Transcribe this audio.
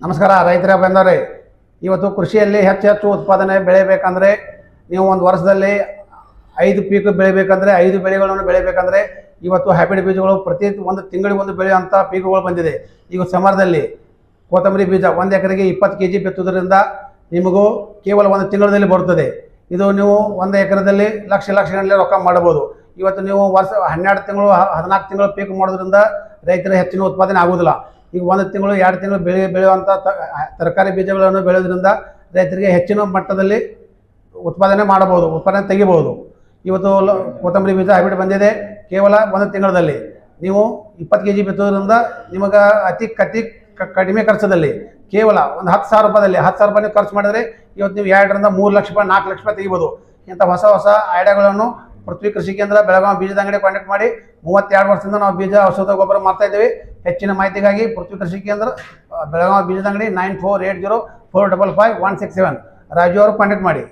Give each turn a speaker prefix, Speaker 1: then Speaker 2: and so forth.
Speaker 1: ನಮಸ್ಕಾರ ರೈತರ ಬಂದವರೇ. ಇವತ್ತು ಕೃಷಿಯಲ್ಲಿ ಹೆಚ್ಚು ಹೆಚ್ಚು ಉತ್ಪಾದನೆ ಬೆಳೆಯಬೇಕಂದ್ರೆ ನೀವು ಒಂದು ವರ್ಷದಲ್ಲಿ 5 ಪೀಕ್ ಬೆಳಿಬೇಕಂದ್ರೆ 5 ಬೆಳೆಗಳನ್ನು ಬೆಳಿಬೇಕಂದ್ರೆ ಇವತ್ತು ಹೈಬ್ರಿಡ್ ಬೀಜಗಳು ಪ್ರತಿ ಒಂದು ತಿಂಗಳಿಗೆ ಒಂದು ಬೆಳೆಯುವಂಥ ಪೀಕುಗಳು ಬಂದಿದೆ. ಈಗ ಸಮರದಲ್ಲಿ ಕೊತ್ತಂಬರಿ ಬೀಜ 1 ಎಕರೆಗೆ 20 kg ಬಿತ್ತುವುದರಿಂದ ನಿಮಗೂ ಕೇವಲ ಒಂದು ತಿಂಗಳಲ್ಲಿ ಬರುತ್ತದೆ. ಇದು ನೀವು 1 ಎಕರೆದಲ್ಲಿ ಲಕ್ಷಗಟ್ಟಲೆ ರೊಕ್ಕ ಮಾಡಬಹುದು. ಇವತ್ತು ನೀವು ವರ್ಷ 12 ತಿಂಗಳು 14 ತಿಂಗಳು ಪೀಕ್ ಮಾಡೋದ್ರಿಂದ ರೈತರ ಹೆಚ್ಚಿನ ಉತ್ಪಾದನೆ ಆಗುವುದಿಲ್ಲ. ಈಗ 1 ತಿಂಗಳು 2 ತಿಂಗಳು ಬೆಳೆಯುವಂಥ ತರಕಾರಿ ಬೀಜಗಳನ್ನು ಬೆಳೆಯೋದ್ರಿಂದ ರೈತರಿಗೆ ಹೆಚ್ಚಿನ ಮಟ್ಟದಲ್ಲಿ ಉತ್ಪಾದನೆ ಮಾಡಬಹುದು, ಉತ್ಪಾದನೆ ತೆಗಿಬಹುದು. ಇವತ್ತು ಕೊತ್ತಂಬರಿ ಬೀಜ ಹೈಬ್ರಿಡ್ ಬಂದಿದೆ. ಕೇವಲ 1 ತಿಂಗಳಲ್ಲಿ ನೀವು 20 kg ಬಿತ್ತೋದ್ರಿಂದ ನಿಮಗೆ ಅತಿ ಕಡಿಮೆ ಖರ್ಚದಲ್ಲಿ ಕೇವಲ ಒಂದು 10,000 ರೂಪಾಯಿದಲ್ಲಿ 10,000 ರೂಪಾಯಿ ನೀವು ಖರ್ಚು ಮಾಡಿದರೆ ಇವತ್ತು ನೀವು 2 ರಿಂದ 3 ಲಕ್ಷ ರೂಪಾಯಿ 4 ಲಕ್ಷ ರೂಪಾಯಿ ತೆಗಿಬೋದು. ಇಂಥ ಹೊಸ ಐಡಿಯಾಗಳನ್ನು ಪೃಥ್ವಿ ಕೃಷಿ ಕೇಂದ್ರ ಬೆಳಗಾವಿ ಬೀಜದ ಅಂಗಡಿ ಕಾಂಟ್ಯಾಕ್ಟ್ ಮಾಡಿ. 32 ವರ್ಷದಿಂದ ನಾವು ಬೀಜ ಔಷಧ ಗೊಬ್ಬರ ಮಾಡ್ತಾ ಇದ್ದೀವಿ. ಹೆಚ್ಚಿನ ಮಾಹಿತಿಗಾಗಿ ಪೃಥ್ವಿ ಕೃಷಿ ಕೇಂದ್ರ ಬೆಳಗಾವಿ ಬೀಜದ ಅಂಗಡಿ 9480455167 ರಾಜು ಅವರು ಕಾಂಟ್ಯಾಕ್ಟ್ ಮಾಡಿ.